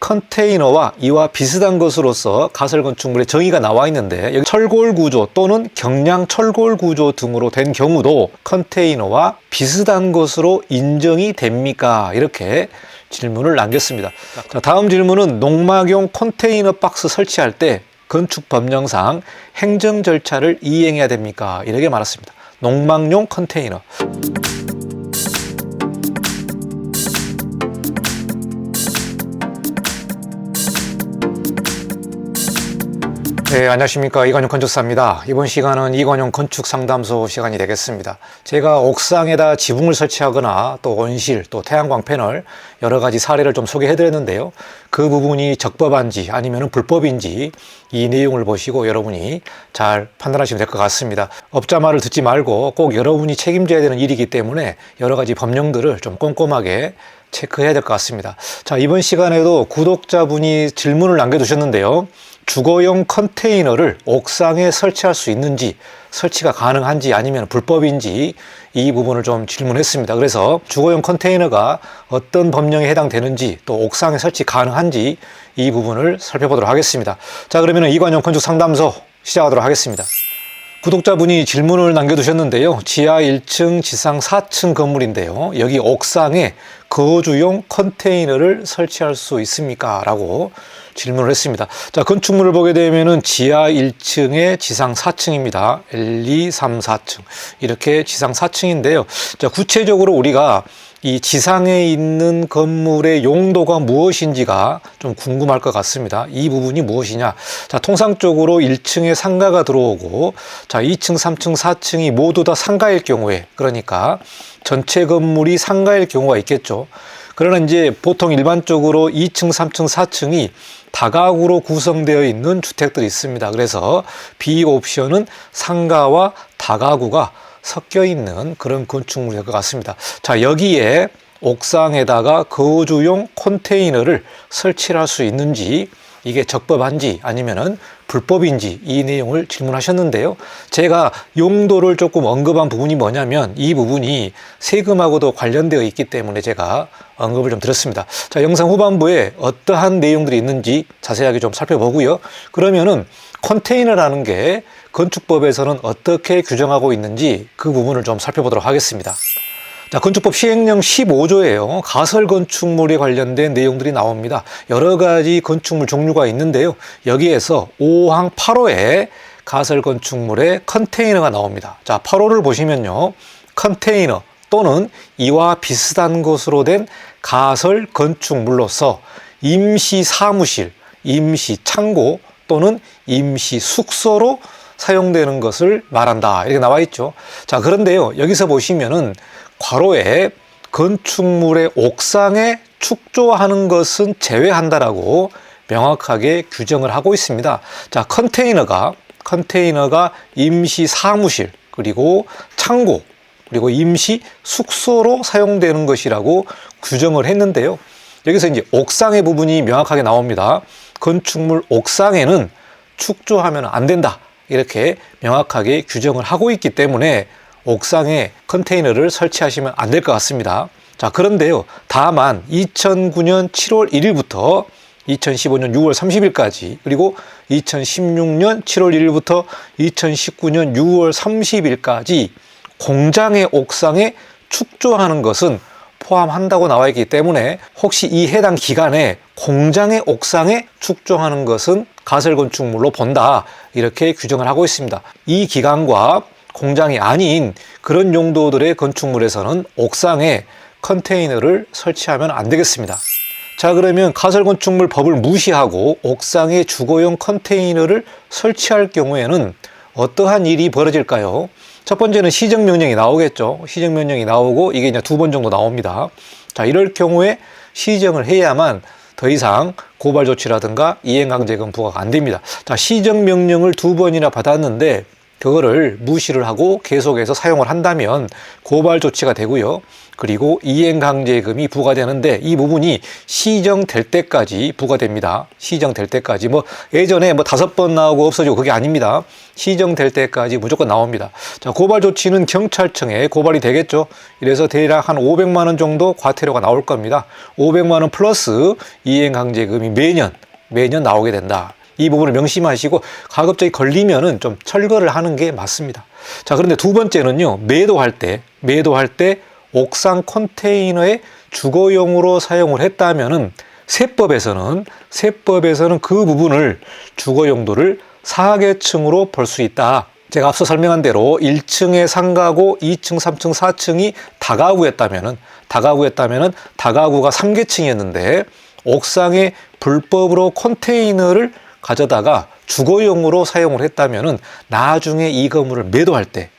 컨테이너와 이와 비슷한 것으로서 가설 건축물의 정의가 나와 있는데, 여기 철골 구조 또는 경량 철골 구조 등으로 된 경우도 컨테이너와 비슷한 것으로 인정이 됩니까? 이렇게 질문을 남겼습니다. 자, 다음 질문은 농막용 컨테이너 박스 설치할 때 건축 법령상 행정 절차를 이행해야 됩니까? 이렇게 말했습니다. 농막용 컨테이너. 네, 안녕하십니까. 이관용 건축사입니다. 이번 시간은 이관용 건축상담소 시간이 되겠습니다. 제가 옥상에다 지붕을 설치하거나 또 온실, 또 태양광 패널 여러 가지 사례를 좀 소개해드렸는데요. 그 부분이 적법한지 아니면 불법인지 이 내용을 보시고 여러분이 잘 판단하시면 될 것 같습니다. 업자 말을 듣지 말고 꼭 여러분이 책임져야 되는 일이기 때문에 여러 가지 법령들을 좀 꼼꼼하게 체크해야 될 것 같습니다. 자, 이번 시간에도 구독자분이 질문을 남겨두셨는데요. 주거용 컨테이너를 옥상에 설치할 수 있는지, 설치가 가능한지 아니면 불법인지 이 부분을 좀 질문했습니다. 그래서 주거용 컨테이너가 어떤 법령에 해당되는지 또 옥상에 설치 가능한지 이 부분을 살펴보도록 하겠습니다. 자, 그러면 이관용 건축상담소 시작하도록 하겠습니다. 구독자분이 질문을 남겨두셨는데요. 지하 1층, 지상 4층 건물인데요. 여기 옥상에 거주용 컨테이너를 설치할 수 있습니까? 라고 질문을 했습니다. 자, 건축물을 보게 되면은 지하 1층에 지상 4층입니다. 1, 2, 3, 4층. 이렇게 지상 4층인데요. 자, 구체적으로 우리가 이 지상에 있는 건물의 용도가 무엇인지가 좀 궁금할 것 같습니다. 이 부분이 무엇이냐? 자, 통상적으로 1층에 상가가 들어오고, 자, 2층, 3층, 4층이 모두 다 상가일 경우에, 그러니까 전체 건물이 상가일 경우가 있겠죠. 그러나 이제 보통 일반적으로 2층, 3층, 4층이 다가구로 구성되어 있는 주택들이 있습니다. 그래서 B옵션은 상가와 다가구가 섞여 있는 그런 건축물일 것 같습니다. 자, 여기에 옥상에다가 거주용 컨테이너를 설치할 수 있는지, 이게 적법한지 아니면은 불법인지 이 내용을 질문하셨는데요. 제가 용도를 조금 언급한 부분이 뭐냐면 이 부분이 세금하고도 관련되어 있기 때문에 제가 언급을 좀 드렸습니다. 자, 영상 후반부에 어떠한 내용들이 있는지 자세하게 좀 살펴보고요. 그러면은 컨테이너라는 게 건축법에서는 어떻게 규정하고 있는지 그 부분을 좀 살펴보도록 하겠습니다. 자, 건축법 시행령 15조에요. 가설 건축물에 관련된 내용들이 나옵니다. 여러 가지 건축물 종류가 있는데요. 여기에서 5항 8호에 가설 건축물에 컨테이너가 나옵니다. 자, 8호를 보시면요. 컨테이너 또는 이와 비슷한 것으로 된 가설 건축물로서 임시 사무실, 임시 창고 또는 임시 숙소로 사용되는 것을 말한다. 이렇게 나와 있죠. 자, 그런데요. 여기서 보시면은 괄호에 건축물의 옥상에 축조하는 것은 제외한다라고 명확하게 규정을 하고 있습니다. 자, 컨테이너가 임시 사무실, 그리고 창고, 그리고 임시 숙소로 사용되는 것이라고 규정을 했는데요. 여기서 이제 옥상의 부분이 명확하게 나옵니다. 건축물 옥상에는 축조하면 안 된다. 이렇게 명확하게 규정을 하고 있기 때문에 옥상에 컨테이너를 설치하시면 안 될 것 같습니다. 자, 그런데요. 다만 2009년 7월 1일부터 2015년 6월 30일까지 그리고 2016년 7월 1일부터 2019년 6월 30일까지 공장의 옥상에 축조하는 것은 포함한다고 나와 있기 때문에 혹시 이 해당 기간에 공장의 옥상에 축조하는 것은 가설 건축물로 본다. 이렇게 규정을 하고 있습니다. 이 기간과 공장이 아닌 그런 용도들의 건축물에서는 옥상에 컨테이너를 설치하면 안 되겠습니다. 자, 그러면 가설 건축물 법을 무시하고 옥상에 주거용 컨테이너를 설치할 경우에는 어떠한 일이 벌어질까요? 첫 번째는 시정명령이 나오겠죠. 시정명령이 나오고 이게 이제 2번 정도 나옵니다. 자, 이럴 경우에 시정을 해야만 더 이상 고발 조치라든가 이행강제금 부과가 안 됩니다. 자, 시정명령을 2번이나 받았는데 그거를 무시를 하고 계속해서 사용을 한다면 고발 조치가 되고요. 그리고 이행강제금이 부과되는데 이 부분이 시정될 때까지 부과됩니다. 시정될 때까지. 예전에 5번 나오고 없어지고 그게 아닙니다. 시정될 때까지 무조건 나옵니다. 자, 고발 조치는 경찰청에 고발이 되겠죠. 이래서 대략 한 500만 원 정도 과태료가 나올 겁니다. 500만 원 플러스 이행강제금이 매년 나오게 된다. 이 부분을 명심하시고 가급적이 걸리면은 좀 철거를 하는 게 맞습니다. 자, 그런데 두 번째는요. 매도할 때 옥상 컨테이너에 주거용으로 사용을 했다면은 세법에서는 그 부분을 주거 용도를 사계층으로 볼 수 있다. 제가 앞서 설명한 대로 1층에 상가고 2층, 3층, 4층이 다가구였다면은 다가구가 3계층이었는데 옥상에 불법으로 컨테이너를 가져다가 주거용으로 사용을 했다면은 나중에 이 건물을 매도할 때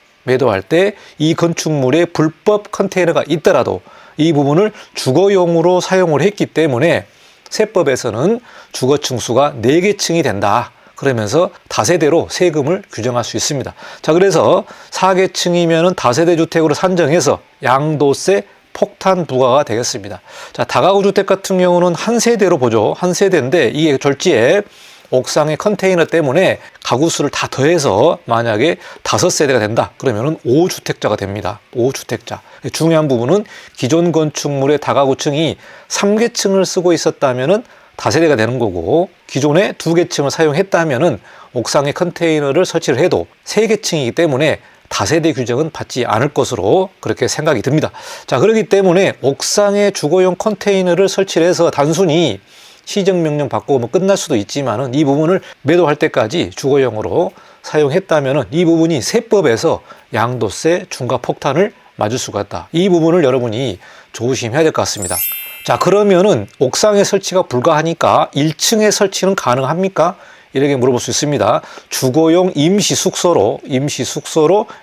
이 건축물에 불법 컨테이너가 있더라도 이 부분을 주거용으로 사용을 했기 때문에 세법에서는 주거층 수가 4계층이 된다. 그러면서 다세대로 세금을 규정할 수 있습니다. 자, 그래서 4계층이면은 다세대 주택으로 산정해서 양도세 폭탄 부과가 되겠습니다. 자, 다가구 주택 같은 경우는 한 세대로 보죠. 한 세대인데 이게 졸지에 옥상의 컨테이너 때문에 가구 수를 다 더해서 만약에 5세대가 된다. 그러면은 5주택자가 됩니다. 5주택자. 중요한 부분은 기존 건축물의 다가구층이 3계층을 쓰고 있었다면은 다세대가 되는 거고 기존에 2계층을 사용했다면은 옥상에 컨테이너를 설치를 해도 3계층이기 때문에 다세대 규정은 받지 않을 것으로 그렇게 생각이 듭니다. 자, 그렇기 때문에 옥상에 주거용 컨테이너를 설치를 해서 단순히 시정명령 받고 끝날 수도 있지만은 이 부분을 매도할 때까지 주거용으로 사용했다면은 이 부분이 세법에서 양도세 중과 폭탄을 맞을 수가 있다. 이 부분을 여러분이 조심해야 될 것 같습니다. 자, 그러면은 옥상에 설치가 불가하니까 1층에 설치는 가능합니까? 이렇게 물어볼 수 있습니다. 주거용 임시 숙소로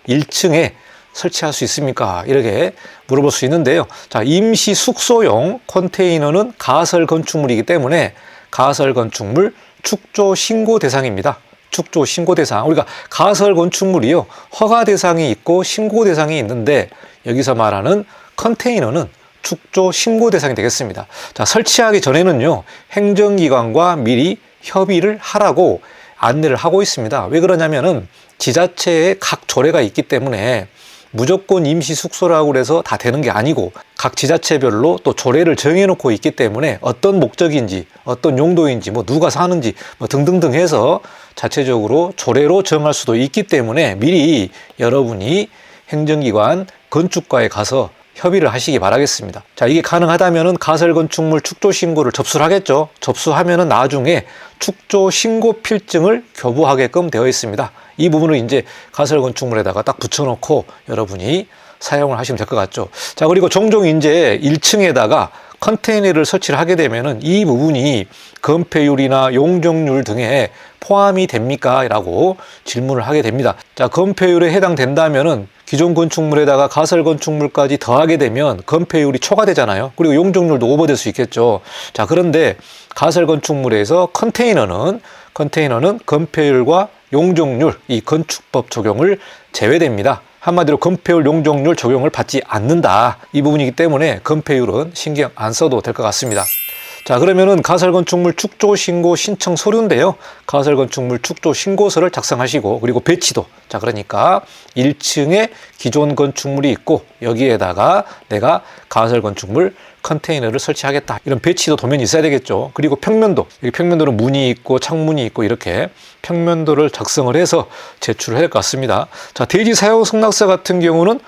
1층에 설치할 수 있습니까? 이렇게 물어볼 수 있는데요. 자, 임시 숙소용 컨테이너는 가설 건축물이기 때문에 가설 건축물 축조 신고 대상입니다. 축조 신고 대상. 우리가 가설 건축물이요. 허가 대상이 있고 신고 대상이 있는데 여기서 말하는 컨테이너는 축조 신고 대상이 되겠습니다. 자, 설치하기 전에는요. 행정기관과 미리 협의를 하라고 안내를 하고 있습니다. 왜 그러냐면은 지자체에 각 조례가 있기 때문에 무조건 임시 숙소라고 그래서 다 되는 게 아니고 각 지자체별로 또 조례를 정해놓고 있기 때문에 어떤 목적인지 어떤 용도인지 누가 사는지 등등등 해서 자체적으로 조례로 정할 수도 있기 때문에 미리 여러분이 행정기관 건축과에 가서 협의를 하시기 바라겠습니다. 자, 이게 가능하다면은 가설 건축물 축조 신고를 접수를 하겠죠. 접수하면은 나중에 축조 신고 필증을 교부하게끔 되어 있습니다. 이 부분을 이제 가설 건축물에다가 딱 붙여놓고 여러분이 사용을 하시면 될 것 같죠. 자, 그리고 종종 이제 1층에다가 컨테이너를 설치를 하게 되면은 이 부분이 건폐율이나 용적률 등에 포함이 됩니까? 라고 질문을 하게 됩니다. 자, 건폐율에 해당된다면은 기존 건축물에다가 가설 건축물까지 더하게 되면 건폐율이 초과되잖아요. 그리고 용적률도 오버될 수 있겠죠. 자, 그런데 가설 건축물에서 컨테이너는 건폐율과 용적률, 이 건축법 적용을 제외됩니다. 한마디로 건폐율, 용적률 적용을 받지 않는다. 이 부분이기 때문에 건폐율은 신경 안 써도 될 것 같습니다. 자, 그러면은 가설 건축물 축조 신고 신청 서류인데요. 가설 건축물 축조 신고서를 작성하시고 그리고 배치도. 자, 그러니까 1층에 기존 건축물이 있고 여기에다가 내가 가설 건축물 컨테이너를 설치하겠다. 이런 배치도 도면이 있어야 되겠죠. 그리고 평면도. 여기 평면도는 문이 있고 창문이 있고 이렇게 평면도를 작성을 해서 제출을 해야 될 것 같습니다. 자, 대지 사용 승낙서 같은 경우는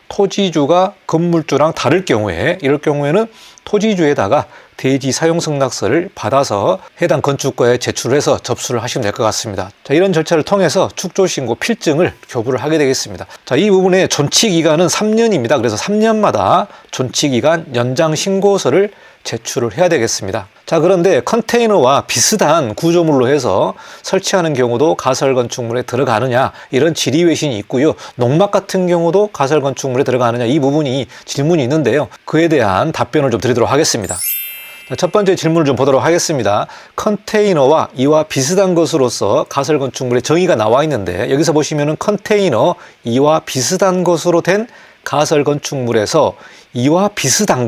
토지주가 건물주랑 다를 경우에 이럴 경우에는 토지주에다가 대지 사용 승낙서를 받아서 해당 건축과에 제출해서 접수를 하시면 될 것 같습니다. 자, 이런 절차를 통해서 축조 신고 필증을 교부를 하게 되겠습니다. 자, 이 부분의 존치 기간은 3년입니다. 그래서 3년마다 존치 기간 연장 신고서를 제출을 해야 되겠습니다. 자, 그런데 컨테이너와 비슷한 구조물로 해서 설치하는 경우도 가설 건축물에 들어가느냐 이런 질의외신이 있고요. 농막 같은 경우도 가설 건축물에 들어가느냐 이 부분이 질문이 있는데요. 그에 대한 답변을 좀 드리도록 하겠습니다. 첫 번째 질문을 좀 보도록 하겠습니다. 컨테이너와 이와 비슷한 것으로서 가설 건축물의 정의가 나와 있는데, 여기서 보시면은 컨테이너, 이와 비슷한 것으로 된 가설 건축물에서 이와 비슷한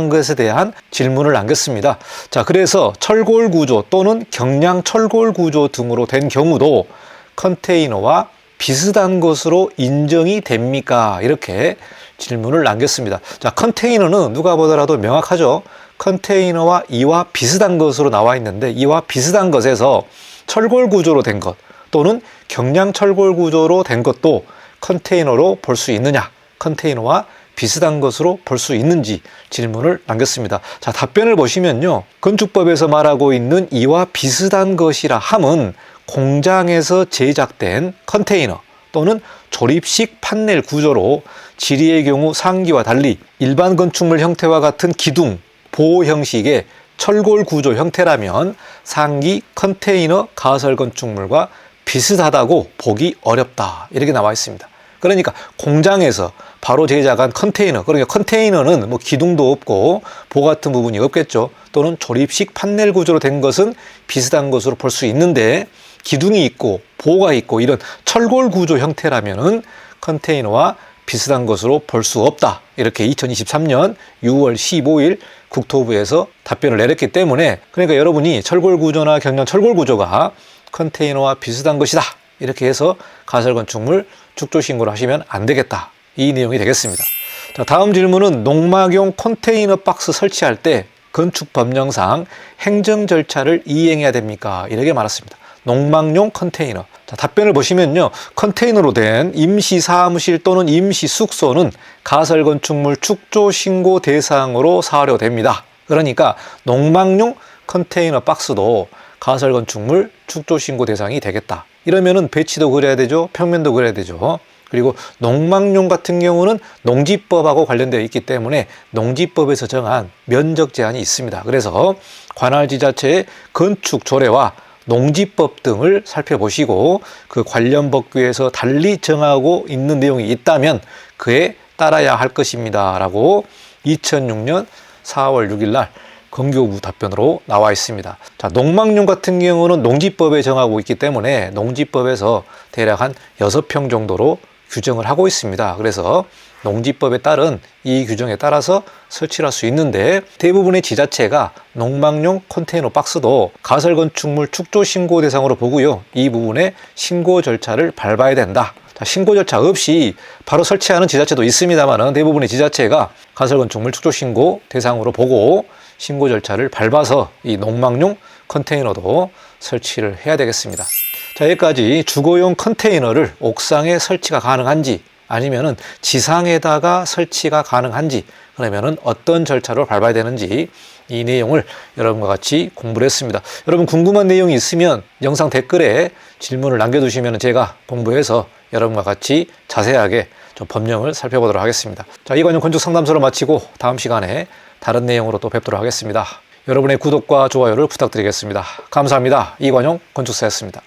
것에 대한 질문을 남겼습니다. 자, 그래서 철골 구조 또는 경량 철골 구조 등으로 된 경우도 컨테이너와 비슷한 것으로 인정이 됩니까? 이렇게 질문을 남겼습니다. 자, 컨테이너는 누가 보더라도 명확하죠. 컨테이너와 이와 비슷한 것으로 나와 있는데, 이와 비슷한 것에서 철골 구조로 된 것 또는 경량 철골 구조로 된 것도 컨테이너로 볼 수 있느냐, 컨테이너와 비슷한 것으로 볼 수 있는지 질문을 남겼습니다. 자, 답변을 보시면요, 건축법에서 말하고 있는 이와 비슷한 것이라 함은 공장에서 제작된 컨테이너 또는 조립식 판넬 구조로 지리의 경우 상기와 달리 일반 건축물 형태와 같은 기둥, 보호 형식의 철골 구조 형태라면 상기 컨테이너 가설 건축물과 비슷하다고 보기 어렵다, 이렇게 나와 있습니다. 그러니까 공장에서 바로 제작한 컨테이너, 그러니까 컨테이너는 뭐 기둥도 없고 보 같은 부분이 없겠죠. 또는 조립식 판넬 구조로 된 것은 비슷한 것으로 볼 수 있는데, 기둥이 있고 보가 있고 이런 철골 구조 형태라면은 컨테이너와 비슷한 것으로 볼 수 없다, 이렇게 2023년 6월 15일 국토부에서 답변을 내렸기 때문에, 그러니까 여러분이 철골 구조나 경량 철골 구조가 컨테이너와 비슷한 것이다, 이렇게 해서 가설 건축물 축조 신고를 하시면 안 되겠다, 이 내용이 되겠습니다. 자, 다음 질문은 농막용 컨테이너 박스 설치할 때 건축 법령상 행정 절차를 이행해야 됩니까? 이렇게 말했습니다. 농막용 컨테이너. 자, 답변을 보시면요, 컨테이너로 된 임시 사무실 또는 임시 숙소는 가설 건축물 축조 신고 대상으로 사료됩니다. 그러니까 농막용 컨테이너 박스도 가설 건축물 축조 신고 대상이 되겠다. 이러면은 배치도 그려야 되죠, 평면도 그려야 되죠. 그리고 농막용 같은 경우는 농지법하고 관련되어 있기 때문에 농지법에서 정한 면적 제한이 있습니다. 그래서 관할지자체의 건축 조례와 농지법 등을 살펴보시고 그 관련 법규에서 달리 정하고 있는 내용이 있다면 그에 따라야 할 것입니다, 라고 2006년 4월 6일 날 건교부 답변으로 나와 있습니다. 자, 농막용 같은 경우는 농지법에 정하고 있기 때문에 농지법에서 대략 한 6평 정도로 규정을 하고 있습니다. 그래서 농지법에 따른 이 규정에 따라서 설치를 할 수 있는데, 대부분의 지자체가 농막용 컨테이너 박스도 가설 건축물 축조 신고 대상으로 보고요, 이 부분에 신고 절차를 밟아야 된다. 자, 신고 절차 없이 바로 설치하는 지자체도 있습니다만, 대부분의 지자체가 가설 건축물 축조 신고 대상으로 보고 신고 절차를 밟아서 이 농막용 컨테이너도 설치를 해야 되겠습니다. 자, 여기까지 주거용 컨테이너를 옥상에 설치가 가능한지, 아니면은 지상에다가 설치가 가능한지, 그러면은 어떤 절차로 밟아야 되는지, 이 내용을 여러분과 같이 공부를 했습니다. 여러분 궁금한 내용이 있으면 영상 댓글에 질문을 남겨두시면 제가 공부해서 여러분과 같이 자세하게 좀 법령을 살펴보도록 하겠습니다. 자, 이관용 건축 상담소를 마치고 다음 시간에 다른 내용으로 또 뵙도록 하겠습니다. 여러분의 구독과 좋아요를 부탁드리겠습니다. 감사합니다. 이관용 건축사였습니다.